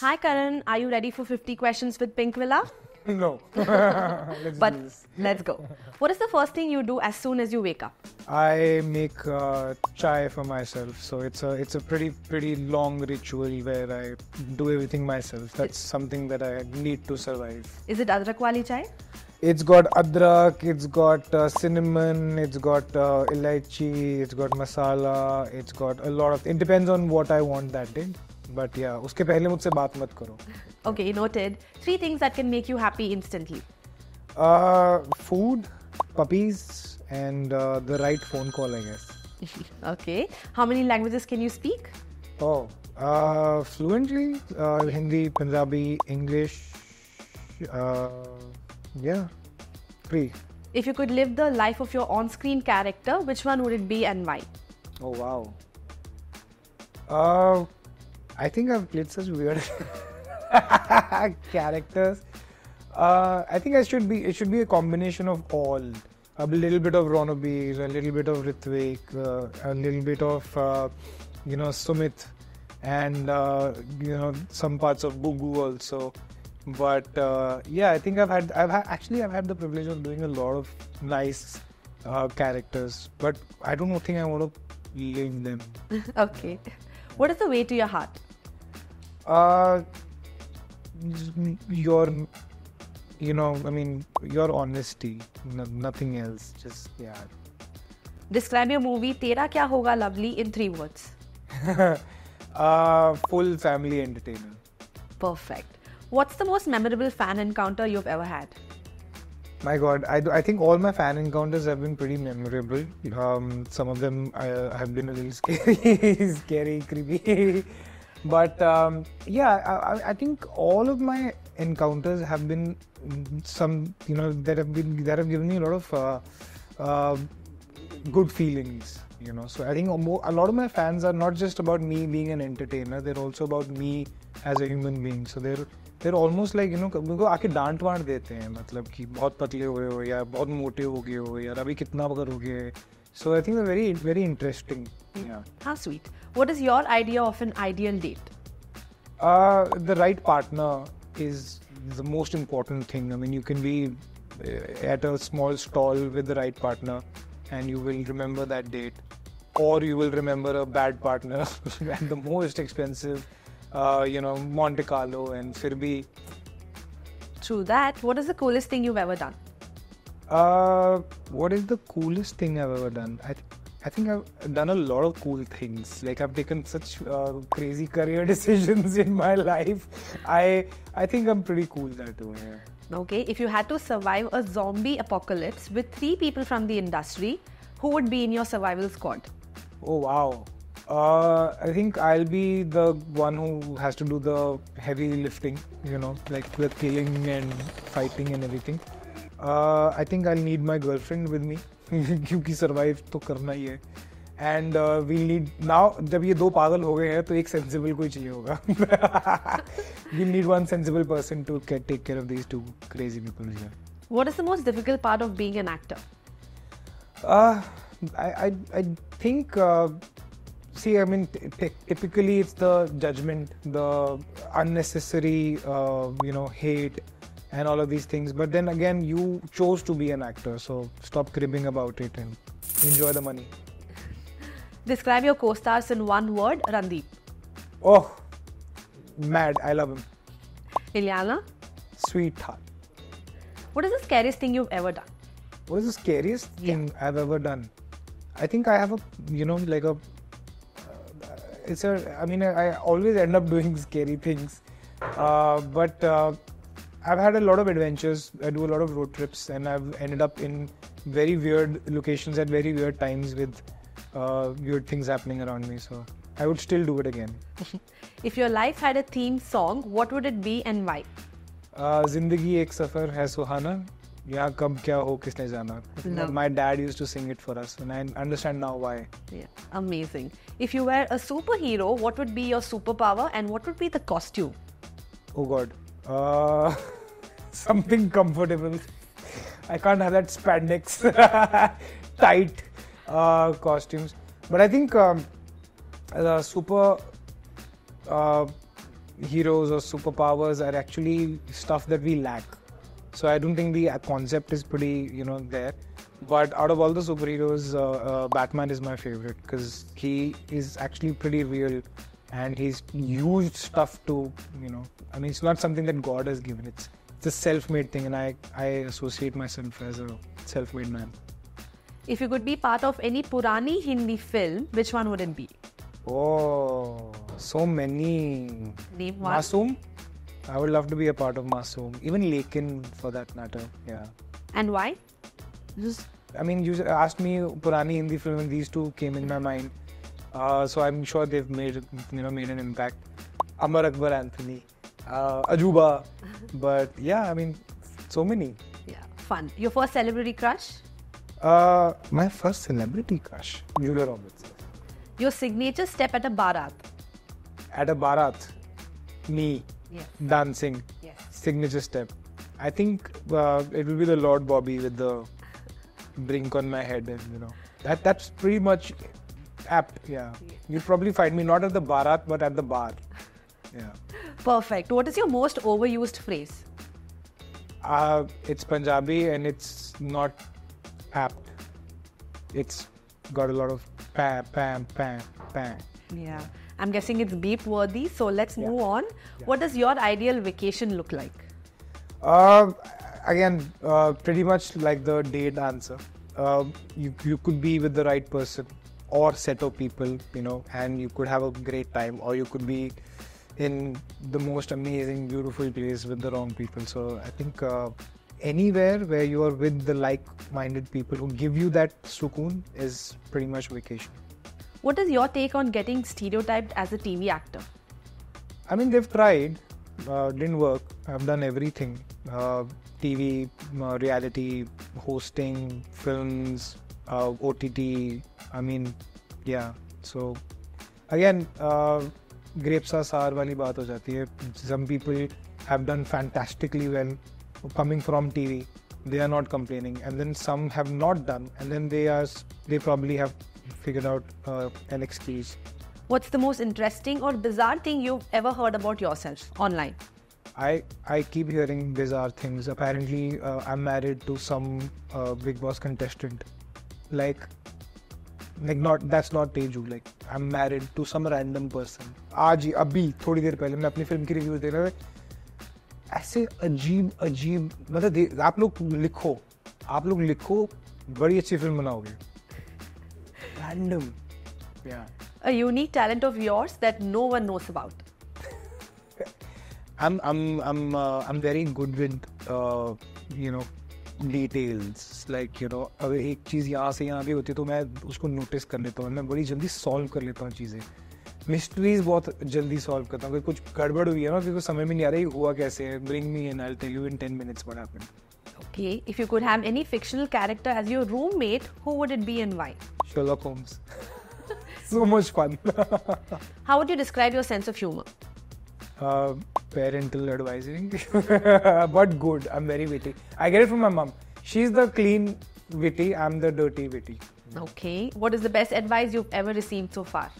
Hi Karan, are you ready for 50 questions with Pinkvilla? No. Let's do this. Let's go. What is the first thing you do as soon as you wake up? I make chai for myself, so it's a pretty long ritual where I do everything myself. That's something that I need to survive. Is it adrak wali chai? It's got adrak, it's got cinnamon, it's got elaichi, it's got masala, it's got a lot of. It depends on what I want that day. But yeah, उसके पहले मुझसे बात मत करो. Okay, noted. 3 things that can make you happy instantly. Food, puppies, and the right phone call, I guess. Okay. How many languages can you speak? Oh, fluently, Hindi, Punjabi, English, yeah, 3. If you could live the life of your on-screen character, which one would it be and why? Oh wow. I think I've played such weird characters. I think it should be a combination of all. A little bit of Ronobir, a little bit of Ritvik, a little bit of Sumit, and some parts of Bugu also. But yeah, I think I've had the privilege of doing a lot of nice characters, but I don't think I want to live them. Okay. What is the way to your heart? Your honesty, nothing else. Just yeah. Describe your movie Tera Kya Hoga Lovely in 3 words. Full family entertainer. Perfect. What's the most memorable fan encounter you've ever had? My God, I think all my fan encounters have been pretty memorable. Some of them have been a little scary, creepy. But yeah, I think all of my encounters have been that have given me a lot of good feelings. So I think a lot of my fans are not just about me being an entertainer; they're also about me as a human being. So they're almost like उनको आके डांट want देते हैं, मतलब कि बहुत पतले हुए हो या बहुत मोटे हो गए हो यार अभी कितना करोगे. So I think they're very interesting. Yeah. How sweet. What is your idea of an ideal date? The right partner is the most important thing. I mean, you can be at a small stall with the right partner and you will remember that date, or you will remember a bad partner and the most expensive Monte Carlo and फिर भी. True that. What is the coolest thing you've ever done? What is the coolest thing I've ever done? I think I've done a lot of cool things. Like I've taken such crazy career decisions in my life. I think I'm pretty cool that way. Yeah. Okay, if you had to survive a zombie apocalypse with 3 people from the industry, who would be in your survival squad? Oh wow. I think I'll be the one who has to do the heavy lifting, like the killing and fighting and everything. I think I'll need my girlfriend with me क्योंकि survive तो करना ही है. And we'll need now. जब ये 2 पागल हो गए हैं तो एक sensible कोई चाहिए होगा. We'll need one sensible person to take care of these 2 crazy people here. What is the most difficult part of being an actor? I think. See, I mean, typically it's the judgment, the unnecessary, hate and all of these things. But then again, you chose to be an actor, so stop cribbing about it and enjoy the money. Describe your co-stars in 1 word, Randeep. Oh, mad. I love him. Ilyana? Sweetheart. What is the scariest thing you've ever done? What is the scariest thing I've ever done? I think I have I always end up doing scary things, but I've had a lot of adventures. I do a lot of road trips, and I've ended up in very weird locations at very weird times with weird things happening around me. So I would still do it again. If your life had a theme song, what would it be and why? जिंदगी एक सफर है सुहाना, यहाँ कब क्या हो किसने जाना. My dad used to sing it for us, and I understand now why. Yeah, amazing. If you were a superhero, what would be your superpower and what would be the costume? Oh God, something comfortable. I can't have that spandex tight costumes. But I think super heroes or superpowers are actually stuff that we lack. So I don't think the concept is pretty, there. But out of all the superheroes, Batman is my favorite because he is actually pretty real and he's used stuff to, it's not something that God has given. It's a self-made thing, and I associate myself as a self-made man. If you could be part of any Purani Hindi film, which one would it be? Oh, so many. Name one. Masoom? I would love to be a part of Masoom. Even Lekin, for that matter. Yeah. And why? You asked me Purani Hindi film, and these two came in my mind. So I'm sure they've made an impact. Amar Akbar Anthony, Ajuba, but yeah, so many. Yeah, fun. Your first celebrity crush? My first celebrity crush, Julia Roberts. Your signature step at a baarat? At a baarat, me dancing, signature step. I think it will be the Lord Bobby with the drink on my head, and that's pretty much apt. Yeah, you'll probably find me not at the baarat but at the bar. Yeah. Perfect. What is your most overused phrase? It's Punjabi and it's not apt. It's got a lot of pam, pam, pam, pam. Yeah. I'm guessing it's beep worthy. So let's move on. Yeah. What does your ideal vacation look like? Again, pretty much like the date answer. You could be with the right person or set of people, and you could have a great time, or you could be in the most amazing, beautiful place with the wrong people. So I think anywhere where you are with the like-minded people who give you that sukoon is pretty much vacation. What is your take on getting stereotyped as a TV actor? They've tried, didn't work. I've done everything. TV, reality, hosting, films, OTT. Yeah. So again, grapes are sour wali baat ho jati hai. Some people have done fantastically well coming from TV. They are not complaining, and then some have not done, and then they probably have figured out an excuse. What's the most interesting or bizarre thing you've ever heard about yourself online? I keep hearing bizarre things. Apparently, I'm married to some Big Boss contestant. That's not Teju. I'm married to some random person. आज ही अभी थोड़ी देर पहले मैं अपनी film की reviews दे रहा था. ऐसे अजीब आप लोग लिखो बड़ी अच्छी फिल्म बनाओगे. Random. Yeah. A unique talent of yours that no one knows about. I'm very good with details. अगर एक चीज यहाँ से यहाँ भी होती है तो मैं उसको नोटिस कर लेता हूँ. मैं बड़ी जल्दी सॉल्व कर लेता हूँ चीजें. मिस्ट्रीज बहुत जल्दी सॉल्व करता हूँ. कुछ गड़बड़ हुई है ना, क्योंकि समझ में नहीं आ रही हुआ कैसे है. Bring me in, I'll tell you in 10 minutes what happened. Okay, if you could have any fictional character as your roommate, who would it be and why? Sherlock Holmes. So much fun. How would you describe your sense of humor? Parental advising, but good. I'm very witty. I get it from my mom. She's the clean witty, I'm the dirty witty. Okay. What is the best advice you've ever received so far?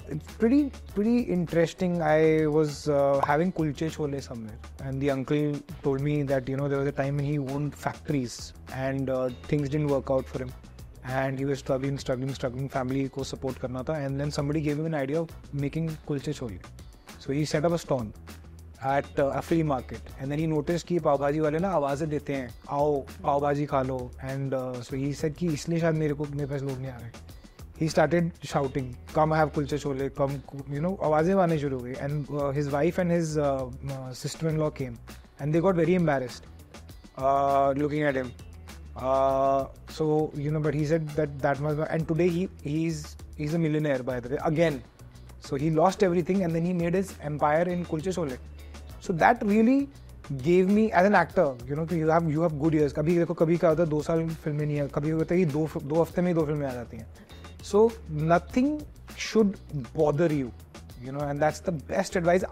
It's pretty interesting. I was having kulche chole somewhere, and the uncle told me that there was a time when he owned factories and things didn't work out for him, and he was struggling. Family ko support karna tha, and then somebody gave him an idea of making kulche chole. So he set up a stall at a flea market, and then he noticed कि पाव भाजी वाले ना आवाज़ें देते हैं, आओ पाव भाजी खा लो, and so he said कि इसलिए शायद मेरे पास लोग नहीं आ रहे. He started shouting, come have kulche chole, come, आवाज़ें आने शुरू हो गई, and his wife and his sister-in-law came, and they got very embarrassed looking at him. So but he said that was, and today he's a millionaire, by the way, again. So he lost everything and then he made his empire in kulche chole. So that really gave me, as an actor, you have good years. कभी क्या होता है 2 साल फिल्में नहीं है, कभी होता है कि 2 हफ्ते में 2 फिल्में आ जाती हैं. So nothing should bother you, and that's the best advice.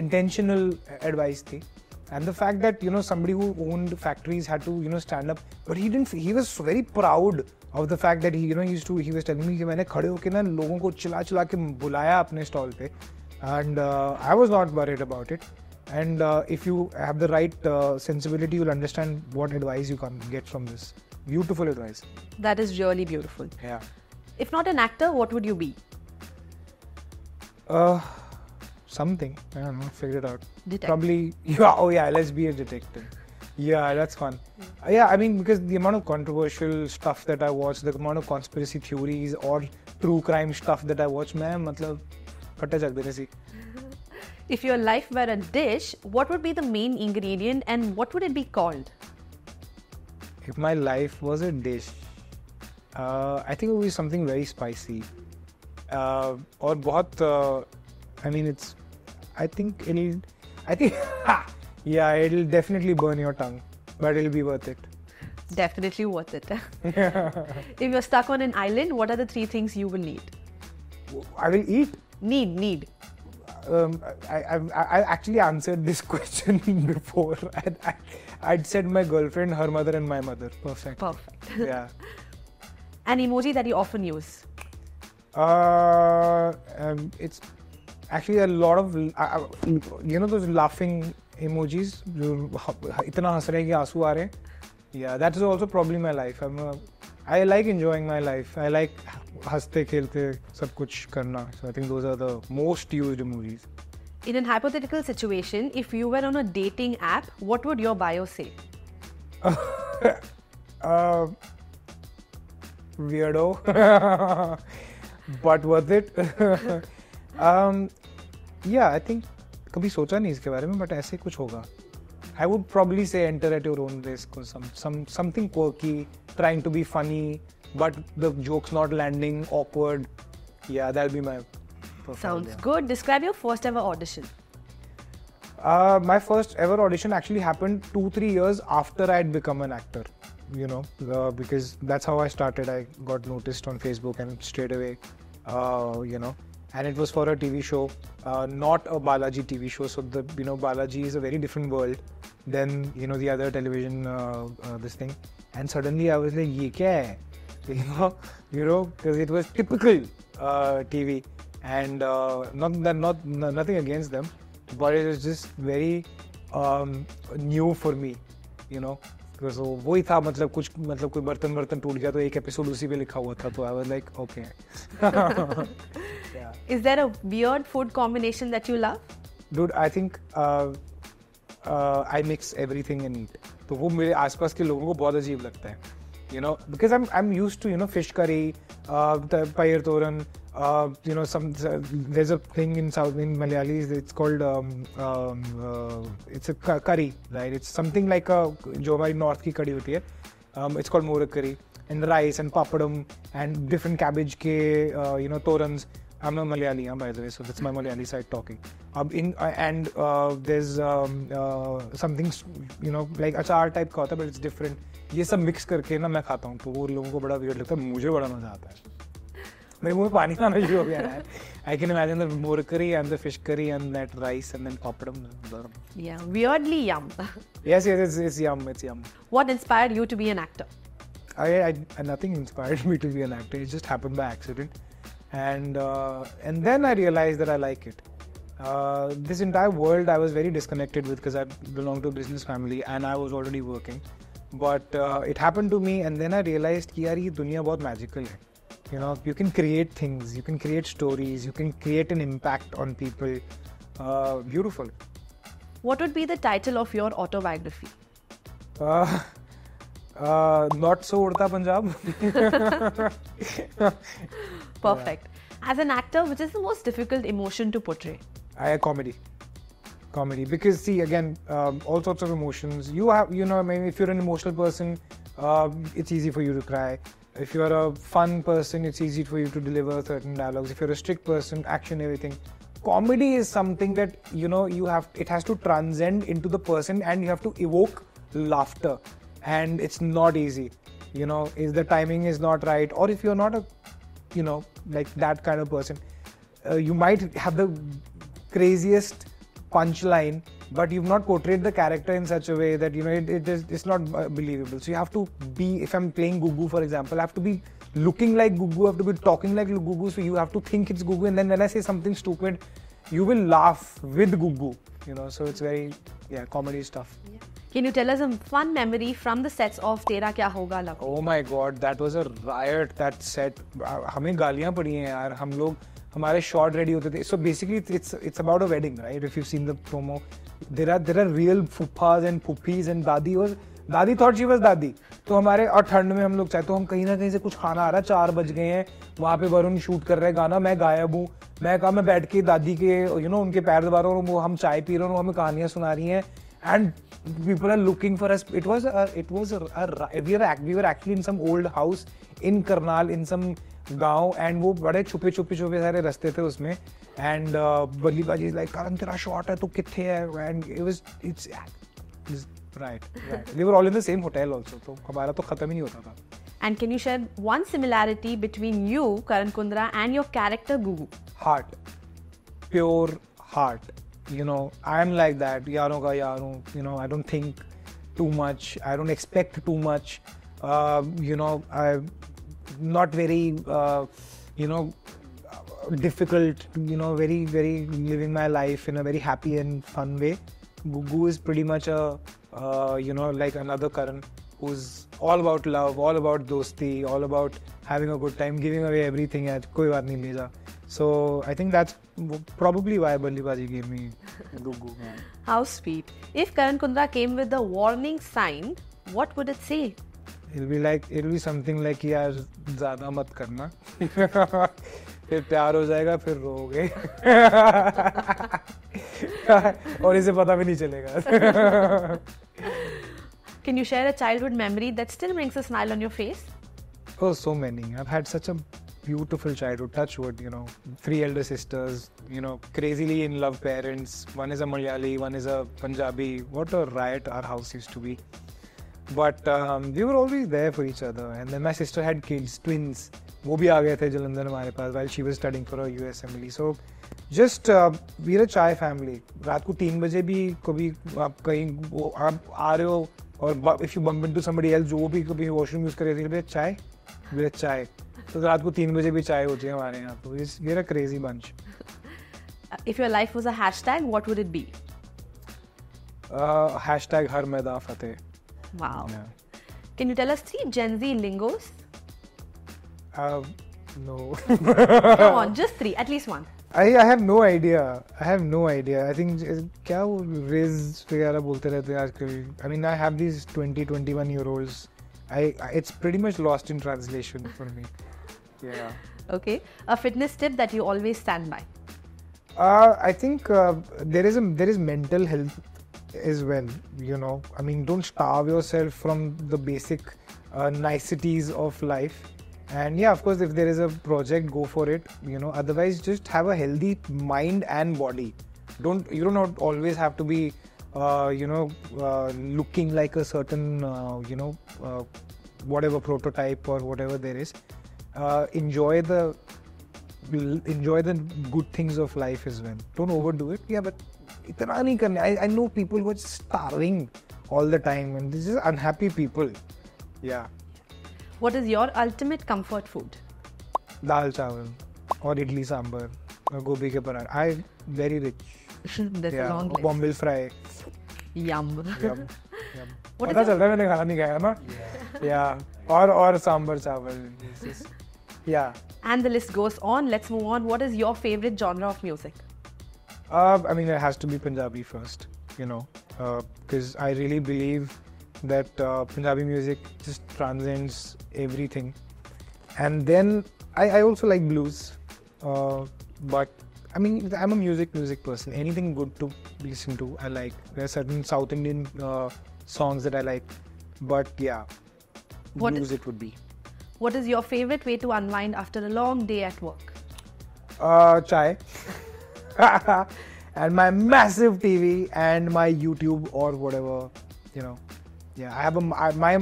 Intentional advice थी. And the fact that somebody who owned factories had to stand up, but he didn't. He was very proud of the fact that he was telling me कि मैंने खड़े होके ना लोगों को चिल्ला के बुलाया अपने स्टॉल पे, And I was not worried about it. And if you have the right sensibility, you'll understand what advice you can get from this. Beautiful advice. That is really beautiful. Yeah. If not an actor, what would you be? Something. I don't know. Figure it out. Detective. Probably. Yeah. Oh yeah. Let's be a detective. Yeah, that's fun. Yeah, I mean, because the amount of controversial stuff that I watch, the amount of conspiracy theories or true crime stuff that I watch, man, matlab, phatta chak dene si. If your life were a dish, what would be the main ingredient and what would it be called? If my life was a dish, I think it would be something very spicy. Or bahut, I mean, it's, I think, yeah, it'll definitely burn your tongue, but it'll be worth it. Definitely worth it. If you're stuck on an island, what are the 3 things you will need? I will eat. Need. I actually answered this question before. I'd said my girlfriend, her mother, and my mother. Perfect. Yeah. An emoji that you often use? It's actually a lot of, you know, those laughing emojis. Itna has rahe ki aansu aa rahe. Yeah, that is also probably my life. I like enjoying my life. I like haste khelte sab kuch karna. So I think those are the most used emojis. In a hypothetical situation, if you were on a dating app, what would your bio say? Weirdo, but worth it. Yeah, I think कभी सोचा नहीं इसके बारे में, but ऐसे कुछ होगा. I would probably say enter at your own risk or something quirky, trying to be funny, but the joke's not landing, awkward. Yeah, that'll be my profile. Sounds good. Describe your first ever audition. My first ever audition actually happened 2-3 years after I had become an actor, you know, because that's how I started. I got noticed on Facebook and straight away, you know, and it was for a TV show, not a Balaji TV show. So the, you know, Balaji is a very different world than, you know, the other television, this thing. And suddenly I was like, ye kya hai? You know, because it was typical TV, and nothing against them, but it was just very new for me, you know. Because वो ही था, मतलब कोई बर्तन टूट गया तो एक episode उसी पे लिखा हुआ था, तो I was like, okay. Yeah. Is there a weird food combination that you love? Dude, I think I mix everything and eat. तो वो मेरे आसपास के लोगों को बहुत अजीब लगता है, you know, because I'm used to, you know, fish curry, pair toran, you know, there's a thing in Malayalis, it's called it's a curry, right? It's something like a जो हमारी north की कड़ी होती है, it's called morak curry, and rice and papadum and different cabbage के you know, torans. I'm not Malayali, by the way, so that's my Malayali side talking. And there's something, you know, like achar type का होता है, but it's different. ये सब mix करके ना मैं खाता हूँ, तो वो लोगों को बड़ा weird लगता है, मुझे बड़ा मजा आता है. मेरे मुंह में पानी आना शुरू हो गया है. I can imagine the more curry and the fish curry and that rice and then papadum. Yeah, weirdly yum. Yes, it's yum, it's yum. What inspired you to be an actor? Nothing inspired me to be an actor. It just happened by accident. And then I realized that I like it. This entire world I was very disconnected with because I belong to a business family and I was already working. But it happened to me, and then I realized कि यार ये दुनिया बहुत magical है. You know, you can create things, you can create stories, you can create an impact on people. Beautiful. What would be the title of your autobiography? Not So Udta Punjab. Perfect. Yeah. As an actor, which is the most difficult emotion to portray? Comedy, because see, again, all sorts of emotions. You have, you know, maybe if you're an emotional person, it's easy for you to cry. If you're a fun person, it's easy for you to deliver certain dialogues. If you're a strict person, action, everything. Comedy is something that, you know, it has to transcend into the person and you have to evoke laughter. And it's not easy, you know, if the timing is not right, or if you're not a, you know, like that kind of person, you might have the craziest punchline, but you've not portrayed the character in such a way that, you know, it's not believable. So you have to be, if I'm playing Gugu, for example, I have to be looking like Gugu, I have to be talking like Gugu, so you have to think it's Gugu, and then when I say something stupid, you will laugh with Gugu, you know, so it's very, yeah, comedy stuff. Yeah. Can you tell us a fun memory from the sets of Tera Kya Hoga Lovely? Oh my God, that was a riot, that set. हमें गालियाँ पड़ी हैं यार, हम लोग हमारे shot ready होते थे. So basically it's about a wedding, right? If you've seen the promo, there are real fupas and puppies and दादी thought she was दादी. तो हमारे और ठंड में हम लोग चाहे तो हम कहीं ना कहीं से कुछ खाना आ रहा है, 4 बज गए हैं, वहाँ पे वरुण शूट कर रहे हैं गाना, मैं गायब हूँ, मैं कहा मैं बैठ के दादी के you know उनके पैर दबा रहा हूँ, वो हम चाय पी रहे हैं, हमें कहानियाँ सुना रही हैं, and people are looking for us. We were actually in some old house in Karnal in some गाँव, and वो बड़े छुपे सारे रास्ते थे उसमें, and बल्ली बाजी is like Karan तेरा shot है तो किथे है, and it's right. We were all in the same hotel also, तो हमारा तो खत्म ही नहीं होता था. And can you share one similarity between you, Karan Kundra, and your character Gugu? Heart, pure heart. You know, I'm like that. यारों का यारों. You know, I don't think too much. I don't expect too much. You know, I'm not very, you know, difficult. You know, very living my life in a very happy and fun way. Gugu is pretty much a, you know, like another Karan who's all about love, all about dosti, all about having a good time, giving away everything. कोई बात नहीं ले जा. So I think that's probably why Ballibaji gave me Gugu. How sweet. If Karan Kundra came with a warning sign, what would it say? It'll be something like यार ज़्यादा मत करना. फिर प्यार हो जाएगा, फिर रोओगे. और इसे पता भी नहीं चलेगा. Can you share a childhood memory that still brings a smile on your face? Oh, so many. I've had such a beautiful childhood, touch wood, you know, 3 elder sisters, you know, crazily in love parents. One is a Malayali, one is a Punjabi. What a riot our house used to be. But we were always there for each other. And then my sister had kids, twins. वो भी आ गए थे जलंधर हमारे पास while she was studying for her US MLE. So just we're a chai family. रात को 3 बजे भी कभी आप कहीं आप आ रहे हो और if you bump into somebody else जो भी कभी washroom use करे थे चाय तो रात को 3 बजे भी चाय होती है हमारे यहाँ. तो we're a crazy bunch. If your life was a hashtag, what would it be? Hashtag हर मैदान फतेह. Wow. Yeah. Can you tell us 3 Gen Z lingos? No. Come on, just 3, at least one. I have no idea. I think क्या वो riz वगैरह बोलते रहते हैं आजकल. I mean, I have these 20-21 year olds. It's pretty much lost in translation for me. Yeah. Okay. A fitness tip that you always stand by? I think there is mental health as well. You know, I mean, don't starve yourself from the basic niceties of life. And yeah, of course, if there is a project, go for it. You know, otherwise, just have a healthy mind and body. You don't always have to be, you know, looking like a certain, you know, whatever prototype or whatever there is. Enjoy the good things of life as well. Don't overdo it. Yeah, but itna nahi karna. I know people who are starving all the time, and this is unhappy people. Yeah. What is your ultimate comfort food? Dal chawal or idli sambar or gobi ke parathe. I'm very rich. That's a long list. Bombay fry. Yum. What पता चलता है मैंने खाना नहीं खाया ना. Yeah. और सांबर चावल. Yeah. And the list goes on. Let's move on. What is your favorite genre of music? I mean, it has to be Punjabi first, you know, because I really believe that Punjabi music just transcends everything. And then I also like blues, but I mean, I'm a music person. Anything good to listen to, I like. There are certain South Indian songs that I like, but yeah, blues it would be. What is your favorite way to unwind after a long day at work? Chai. And my massive TV and my YouTube or whatever, you know. Yeah, I have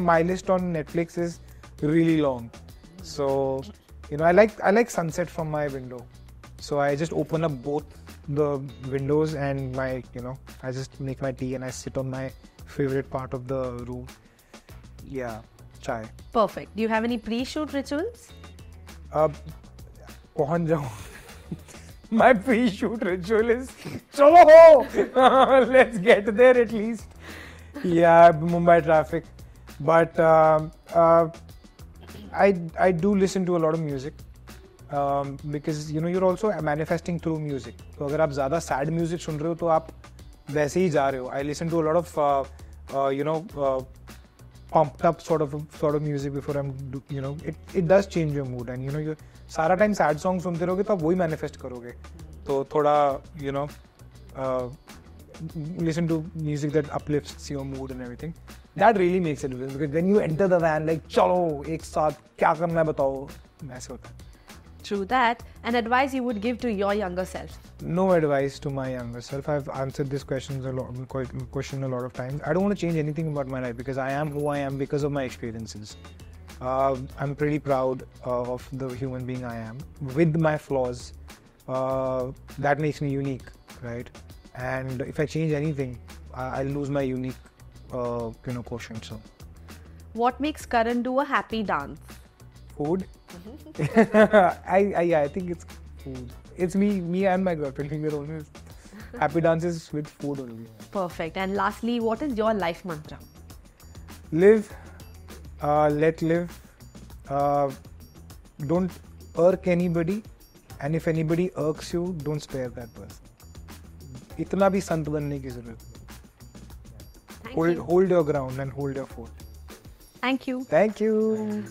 my list on Netflix is really long. So, you know, I like sunset from my window. So I just open up both the windows and you know, I just make my tea and I sit on my favorite part of the room. Yeah, chai. Perfect. Do you have any pre-shoot rituals? पहुंच जाऊं My pre-shoot ritual is, chalo, let's get there at least. Yeah, Mumbai traffic. But I do listen to a lot of music because you're also manifesting through music. So if you are sad music सुन रहे हो तो आप वैसे ही जा रहे हो. I listen to a lot of pumped up sort of music before I'm it does change your mood, and you सारा time sad songs सुनते रहोगे तो आप वही manifest करोगे. तो थोड़ा listen to music that uplifts your mood and everything. That really makes it different, because when you enter the van, like, chalo, ek saath, kya karna hai batao, aise hota hai. True that. An advice you would give to your younger self? No advice to my younger self. I've answered this question a lot of times. I don't want to change anything about my life, because I am who I am because of my experiences. I'm pretty proud of the human being I am, with my flaws. That makes me unique, right? And if I change anything, I'll lose my unique quotient. So, what makes Karan do a happy dance? Food. I think it's food. It's me and my girlfriend. We're always happy dances with food only. Perfect. And lastly, what is your life mantra? Live, let live. Don't irk anybody, and if anybody irks you, don't spare that person. इतना भी संत बनने की जरूरत नहीं. Hold your ground and hold your fort. Thank you. Thank you.